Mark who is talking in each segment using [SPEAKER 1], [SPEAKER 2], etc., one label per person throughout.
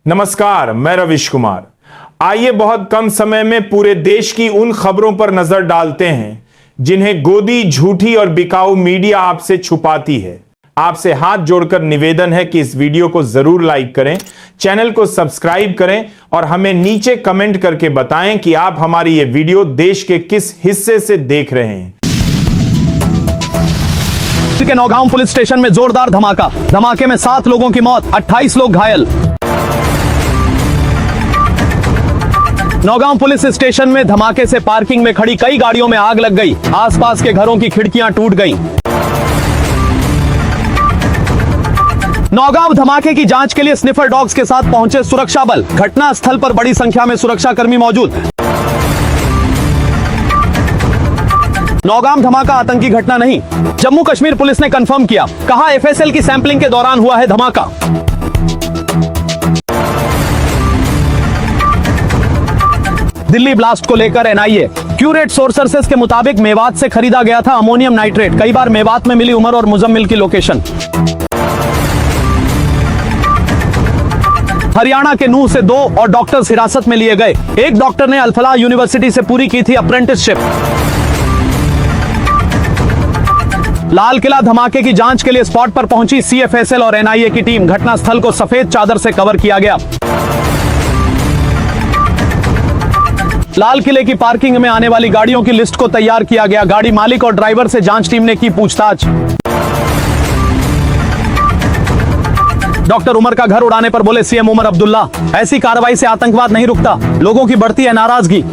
[SPEAKER 1] नमस्कार, मैं रविश कुमार। आइए बहुत कम समय में पूरे देश की उन खबरों पर नजर डालते हैं जिन्हें गोदी, झूठी और बिकाऊ मीडिया आपसे छुपाती है। आपसे हाथ जोड़कर निवेदन है कि इस वीडियो को जरूर लाइक करें, चैनल को सब्सक्राइब करें और हमें नीचे कमेंट करके बताएं कि आप हमारी ये वीडियो देश के किस हिस्से से देख रहे हैं।
[SPEAKER 2] के नौगांव पुलिस स्टेशन में जोरदार धमाका। धमाके में 7 लोगों की मौत, 28 लोग घायल। नौगांव पुलिस स्टेशन में धमाके से पार्किंग में खड़ी कई गाड़ियों में आग लग गई। आसपास के घरों की खिड़कियां टूट गईं। नौगांव धमाके की जांच के लिए स्निफर डॉग्स के साथ पहुंचे सुरक्षा बल। घटना स्थल पर बड़ी संख्या में सुरक्षा कर्मी मौजूद। नौगांव धमाका आतंकी घटना नहीं, जम्मू कश्मीर पुलिस ने कंफर्म किया। कहा एफएसएल की सैंपलिंग के दौरान हुआ है धमाका। दिल्ली ब्लास्ट को लेकर एनआईए। क्यूरेट सोर्सेस के मुताबिक मेवात से खरीदा गया था अमोनियम नाइट्रेट। कई बार मेवात में मिली उमर और मुजम्मिल की लोकेशन। हरियाणा के नूह से 2 और डॉक्टर्स हिरासत में लिए गए। एक डॉक्टर ने अल-फलाह यूनिवर्सिटी से पूरी की थी अप्रेंटिसशिप। लाल किला धमाके की जांच के लिए स्पॉट पर पहुंची सीएफएसएल और एनआईए की टीम। घटनास्थल को सफेद चादर से कवर किया गया। लाल किले की पार्किंग में आने वाली गाड़ियों की लिस्ट को तैयार किया गया। गाड़ी मालिक और ड्राइवर से जांच टीम ने की पूछताछ। डॉक्टर उमर का घर उड़ाने पर बोले सीएम उमर अब्दुल्ला, ऐसी कार्रवाई से आतंकवाद नहीं रुकता, लोगों की बढ़ती है नाराजगी।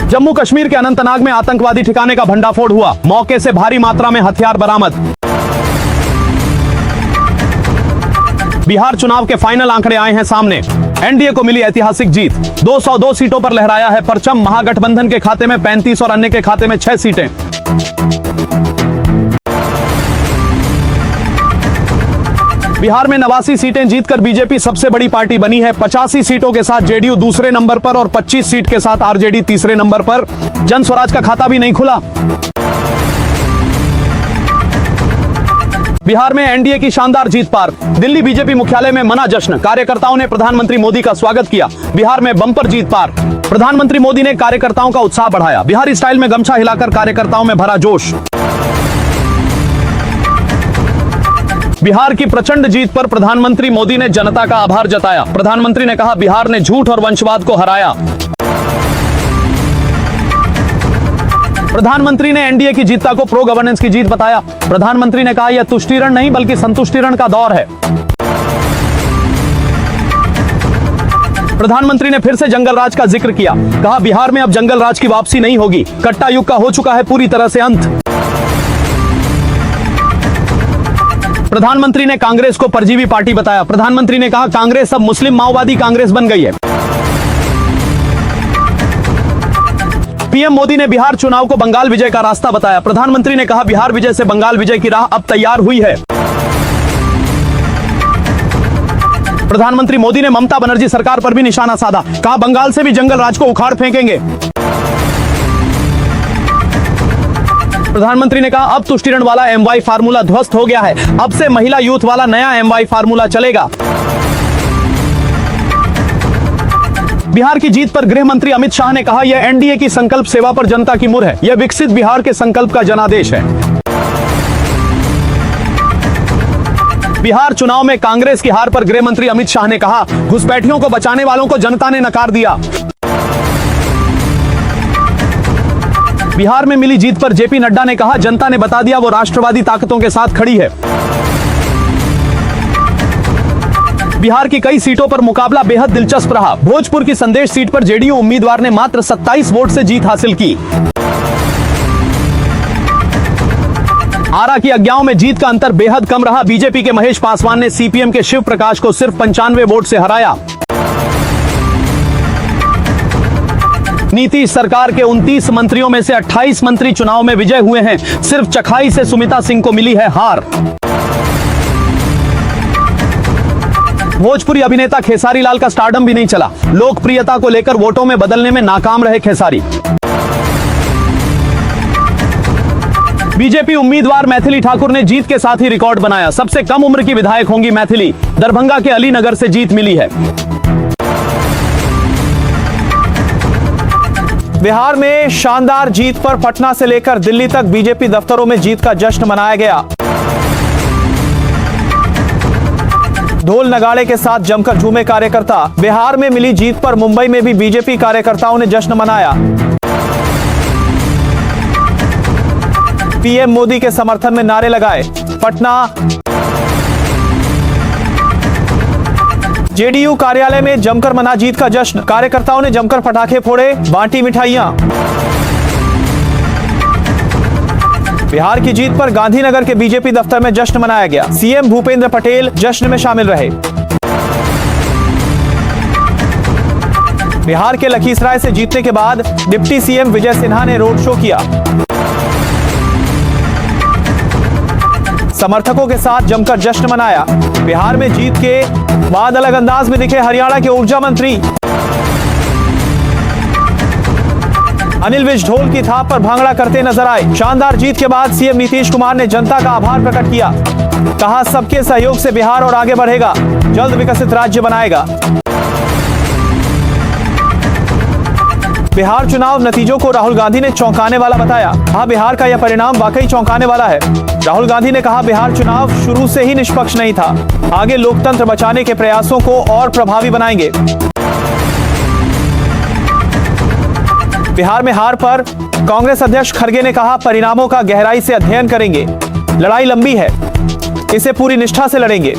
[SPEAKER 2] जम्मू कश्मीर के अनंतनाग में आतंकवादी ठिकाने का भंडाफोड़ हुआ। मौके से भारी मात्रा में हथियार बरामद। बिहार चुनाव के फाइनल आंकड़े आए हैं सामने। एनडीए को मिली ऐतिहासिक जीत। 202 सीटों पर लहराया है परचम। महागठबंधन के खाते में 35 और अन्य के खाते में 6 सीटें। बिहार में 89 सीटें जीतकर बीजेपी सबसे बड़ी पार्टी बनी है। 85 सीटों के साथ जेडीयू दूसरे नंबर पर और 25 सीट के साथ आरजेडी तीसरे नंबर पर। जन स्वराज का खाता भी नहीं खुला। बिहार में एनडीए की शानदार जीत पार। दिल्ली बीजेपी मुख्यालय में मना जश्न। कार्यकर्ताओं ने प्रधानमंत्री मोदी का स्वागत किया। बिहार में बम्पर जीत पार। प्रधानमंत्री मोदी ने कार्यकर्ताओं का उत्साह बढ़ाया। बिहारी स्टाइल में गमछा हिलाकर कार्यकर्ताओं में भरा जोश। बिहार की प्रचंड जीत पर प्रधानमंत्री मोदी ने जनता का आभार जताया। प्रधानमंत्री ने कहा बिहार ने झूठ और वंशवाद को हराया। प्रधानमंत्री ने एनडीए की जीतता को प्रो गवर्नेंस की जीत बताया। प्रधानमंत्री ने कहा यह तुष्टीरण नहीं बल्कि संतुष्टीरण का दौर है। प्रधानमंत्री ने फिर से जंगल राज का जिक्र किया। कहा बिहार में अब जंगल राज की वापसी नहीं होगी। कट्टा युग का हो चुका है पूरी तरह से अंत। प्रधानमंत्री ने कांग्रेस को परजीवी पार्टी बताया। प्रधानमंत्री ने कहा कांग्रेस अब मुस्लिम माओवादी कांग्रेस बन गई है। पीएम मोदी ने बिहार चुनाव को बंगाल विजय का रास्ता बताया। प्रधानमंत्री ने कहा बिहार विजय से बंगाल विजय की राह अब तैयार हुई है। प्रधानमंत्री मोदी ने ममता बनर्जी सरकार पर भी निशाना साधा। कहा बंगाल से भी जंगल राज को उखाड़ फेंकेंगे। प्रधानमंत्री ने कहा अब तुष्टीरण वाला एमवाई फार्मूला ध्वस्त हो गया है। अब से महिला यूथ वाला नया एमवाई फार्मूला चलेगा। बिहार की जीत पर गृह मंत्री अमित शाह ने कहा यह एनडीए की संकल्प सेवा पर जनता की मुहर है। यह विकसित बिहार के संकल्प का जनादेश है। बिहार चुनाव में कांग्रेस की हार पर गृह मंत्री अमित शाह ने कहा घुसपैठियों को बचाने वालों को जनता ने नकार दिया। बिहार में मिली जीत पर जेपी नड्डा ने कहा जनता ने बता दिया वो राष्ट्रवादी ताकतों के साथ खड़ी है। बिहार की कई सीटों पर मुकाबला बेहद दिलचस्प रहा। भोजपुर की संदेश सीट पर जेडीयू उम्मीदवार ने मात्र 27 वोट से जीत हासिल की। आरा की अज्ञाओं में जीत का अंतर बेहद कम रहा। बीजेपी के महेश पासवान ने सीपीएम के शिव प्रकाश को सिर्फ 95 वोट से हराया। नीतीश सरकार के 29 मंत्रियों में से 28 मंत्री चुनाव में विजय हुए हैं। सिर्फ चखाई से सुमिता सिंह को मिली है हार। भोजपुरी अभिनेता खेसारी लाल का स्टारडम भी नहीं चला। लोकप्रियता को लेकर वोटों में बदलने में नाकाम रहे खेसारी। बीजेपी उम्मीदवार मैथिली ठाकुर ने जीत के साथ ही रिकॉर्ड बनाया। सबसे कम उम्र की विधायक होंगी मैथिली। दरभंगा के अलीनगर से जीत मिली है। बिहार में शानदार जीत पर पटना से लेकर दिल्ली तक बीजेपी दफ्तरों में जीत का जश्न मनाया गया। ढोल नगाड़े के साथ जमकर झूमे कार्यकर्ता। बिहार में मिली जीत पर मुंबई में भी बीजेपी कार्यकर्ताओं ने जश्न मनाया। पीएम मोदी के समर्थन में नारे लगाए। पटना जेडीयू कार्यालय में जमकर मना जीत का जश्न। कार्यकर्ताओं ने जमकर पटाखे फोड़े, बांटी मिठाइयां। बिहार की जीत पर गांधीनगर के बीजेपी दफ्तर में जश्न मनाया गया। सीएम भूपेंद्र पटेल जश्न में शामिल रहे। बिहार के लखीसराय से जीतने के बाद डिप्टी सीएम विजय सिन्हा ने रोड शो किया। समर्थकों के साथ जमकर जश्न मनाया। बिहार में जीत के बाद अलग अंदाज में दिखे हरियाणा के ऊर्जा मंत्री। अनिल विज ढोल की थाप पर भांगड़ा करते नजर आए। शानदार जीत के बाद सीएम नीतीश कुमार ने जनता का आभार प्रकट किया। कहा सबके सहयोग से बिहार और आगे बढ़ेगा, जल्द विकसित राज्य बनाएगा। बिहार चुनाव नतीजों को राहुल गांधी ने चौंकाने वाला बताया। कहा बिहार का यह परिणाम वाकई चौंकाने वाला है। राहुल गांधी ने कहा बिहार चुनाव शुरू से ही निष्पक्ष नहीं था। आगे लोकतंत्र बचाने के प्रयासों को और प्रभावी बनाएंगे। बिहार में हार पर कांग्रेस अध्यक्ष खड़गे ने कहा परिणामों का गहराई से अध्ययन करेंगे। लड़ाई लंबी है, इसे पूरी निष्ठा से लड़ेंगे।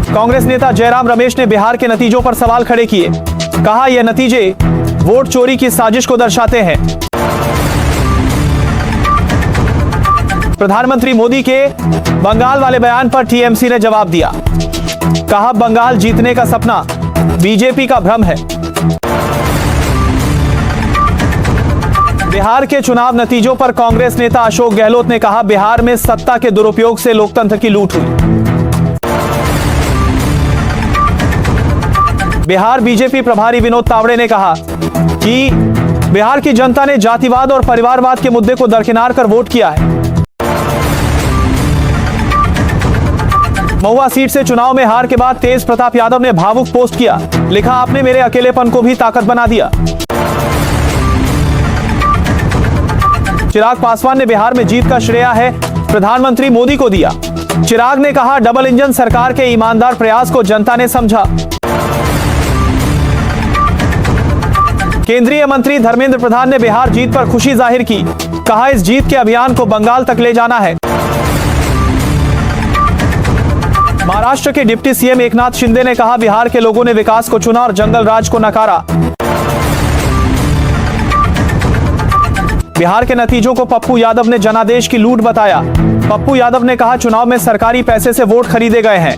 [SPEAKER 2] कांग्रेस नेता जयराम रमेश ने बिहार के नतीजों पर सवाल खड़े किए। कहा यह नतीजे वोट चोरी की साजिश को दर्शाते हैं। प्रधानमंत्री मोदी के बंगाल वाले बयान पर टीएमसी ने जवाब दिया। कहा बंगाल जीतने का सपना बीजेपी का भ्रम है। बिहार के चुनाव नतीजों पर कांग्रेस नेता अशोक गहलोत ने कहा बिहार में सत्ता के दुरुपयोग से लोकतंत्र की लूट हुई। बिहार बीजेपी प्रभारी विनोद तावड़े ने कहा कि बिहार की जनता ने जातिवाद और परिवारवाद के मुद्दे को दरकिनार कर वोट किया है। महुआ सीट से चुनाव में हार के बाद तेज प्रताप यादव ने भावुक पोस्ट किया। लिखा आपने मेरे अकेलेपन को भी ताकत बना दिया। चिराग पासवान ने बिहार में जीत का श्रेय है प्रधानमंत्री मोदी को दिया। चिराग ने कहा डबल इंजन सरकार के ईमानदार प्रयास को जनता ने समझा। केंद्रीय मंत्री धर्मेंद्र प्रधान ने बिहार जीत पर खुशी जाहिर की। कहा इस जीत के अभियान को बंगाल तक ले जाना है। महाराष्ट्र के डिप्टी सीएम एकनाथ शिंदे ने कहा बिहार के लोगों ने विकास को चुना और जंगल राज को नकारा। बिहार के नतीजों को पप्पू यादव ने जनादेश की लूट बताया। पप्पू यादव ने कहा चुनाव में सरकारी पैसे से वोट खरीदे गए हैं।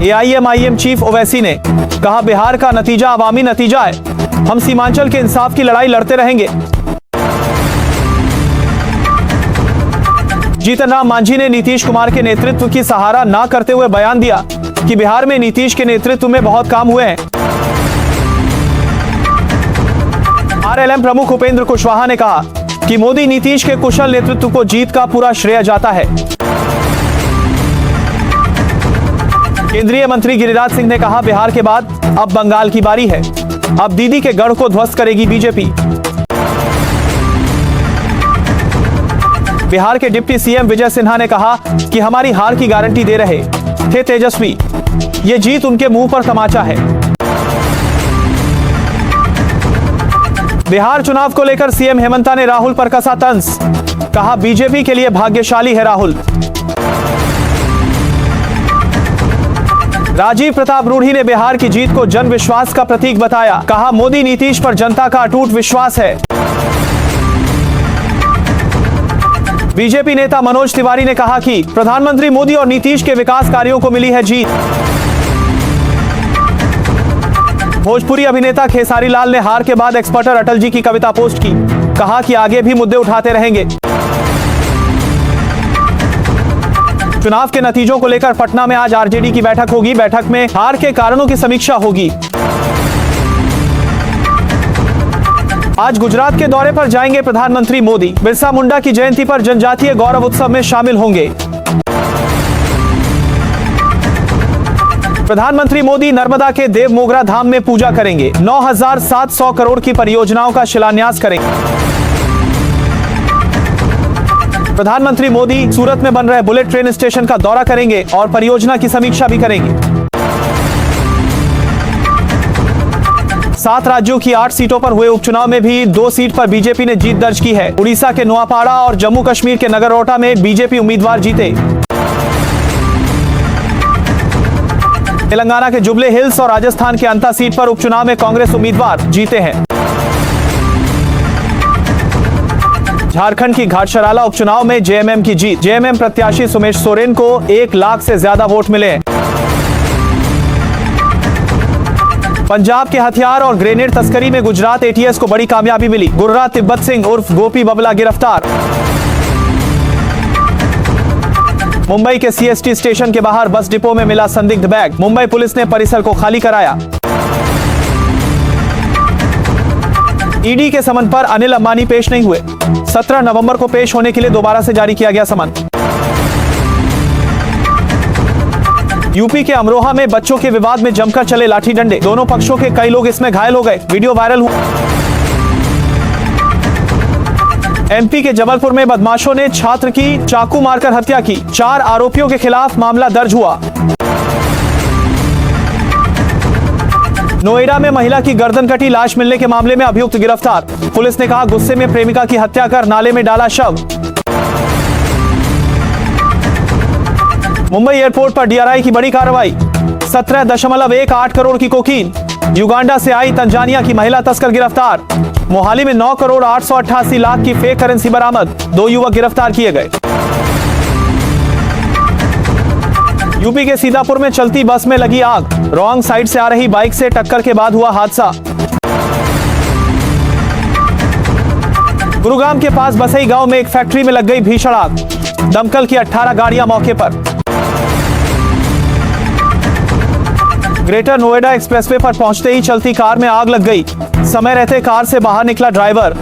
[SPEAKER 2] एआईएमआईएम चीफ ओवैसी ने कहा बिहार का नतीजा अवामी नतीजा है। हम सीमांचल के इंसाफ की लड़ाई लड़ते रहेंगे। जीतन राम मांझी ने नीतीश कुमार के नेतृत्व की सहारा ना करते हुए बयान दिया कि बिहार में नीतीश के नेतृत्व में बहुत काम हुए हैं। आरएलएम प्रमुख उपेंद्र कुशवाहा ने कहा कि मोदी नीतीश के कुशल नेतृत्व को जीत का पूरा श्रेय जाता है। केंद्रीय मंत्री गिरिराज सिंह ने कहा बिहार के बाद अब बंगाल की बारी है। अब दीदी के गढ़ को ध्वस्त करेगी बीजेपी। बिहार के डिप्टी सीएम विजय सिन्हा ने कहा कि हमारी हार की गारंटी दे रहे थे तेजस्वी। ये जीत उनके मुंह पर तमाचा है। बिहार चुनाव को लेकर सीएम हेमंता ने राहुल पर कसा तंज। कहा बीजेपी के लिए भाग्यशाली है राहुल। राजीव प्रताप रूढ़ी ने बिहार की जीत को जन विश्वास का प्रतीक बताया। कहा मोदी नीतीश पर जनता का अटूट विश्वास है। बीजेपी नेता मनोज तिवारी ने कहा कि प्रधानमंत्री मोदी और नीतीश के विकास कार्यों को मिली है जीत। भोजपुरी अभिनेता खेसारी लाल ने हार के बाद एक्सपर्टर अटल जी की कविता पोस्ट की। कहा कि आगे भी मुद्दे उठाते रहेंगे। चुनाव के नतीजों को लेकर पटना में आज आरजेडी की बैठक होगी। बैठक में हार के कारणों की समीक्षा होगी।
[SPEAKER 3] आज गुजरात के दौरे पर जाएंगे प्रधानमंत्री मोदी। बिरसा मुंडा की जयंती पर जनजातीय गौरव उत्सव में शामिल होंगे। प्रधानमंत्री मोदी नर्मदा के देव मोगरा धाम में पूजा करेंगे। 9,700 करोड़ की परियोजनाओं का शिलान्यास करेंगे। प्रधानमंत्री मोदी सूरत में बन रहे बुलेट ट्रेन स्टेशन का दौरा करेंगे और परियोजना की समीक्षा भी करेंगे। 7 राज्यों की 8 सीटों पर हुए उपचुनाव में भी 2 सीट पर बीजेपी ने जीत दर्ज की है। उड़ीसा के नोआपाड़ा और जम्मू कश्मीर के नगरोटा में बीजेपी उम्मीदवार जीते। तेलंगाना के जुबले हिल्स और राजस्थान के अंता सीट पर उपचुनाव में कांग्रेस उम्मीदवार जीते हैं। झारखंड की घाटशराला उपचुनाव में जेएमएम की जीत। जेएमएम प्रत्याशी सुमेश सोरेन को 1 लाख से ज्यादा वोट मिले। पंजाब के हथियार और ग्रेनेड तस्करी में गुजरात एटीएस को बड़ी कामयाबी मिली। गुर्रा तिब्बत सिंह उर्फ गोपी बबला गिरफ्तार। मुंबई के सीएसटी स्टेशन के बाहर बस डिपो में मिला संदिग्ध बैग। मुंबई पुलिस ने परिसर को खाली कराया। ईडी के समन पर अनिल अंबानी पेश नहीं हुए। 17 नवंबर को पेश होने के लिए दोबारा से जारी किया गया समन। यूपी के अमरोहा में बच्चों के विवाद में जमकर चले लाठी डंडे। दोनों पक्षों के कई लोग इसमें घायल हो गए। वीडियो वायरल हुआ। एमपी के जबलपुर में बदमाशों ने छात्र की चाकू मारकर हत्या की। 4 आरोपियों के खिलाफ मामला दर्ज हुआ। नोएडा में महिला की गर्दन कटी लाश मिलने के मामले में अभियुक्त गिरफ्तार। पुलिस ने कहा गुस्से में प्रेमिका की हत्या कर नाले में डाला शव। मुंबई एयरपोर्ट पर डीआरआई की बड़ी कार्रवाई। 17.18 करोड़ की कोकीन। युगांडा से आई तंजानिया की महिला तस्कर गिरफ्तार। मोहाली में 9 करोड़ 888 लाख की फेक करेंसी बरामद। 2 युवक गिरफ्तार किए गए। यूपी के सीतापुर में चलती बस में लगी आग। रॉन्ग साइड से आ रही बाइक से टक्कर के बाद हुआ हादसा। गुरुग्राम के पास बसई गांव में एक फैक्ट्री में लग गई भीषण आग। दमकल की 18 गाड़ियां मौके पर। ग्रेटर नोएडा एक्सप्रेसवे पर पहुंचते ही चलती कार में आग लग गई। समय रहते कार से बाहर निकला ड्राइवर।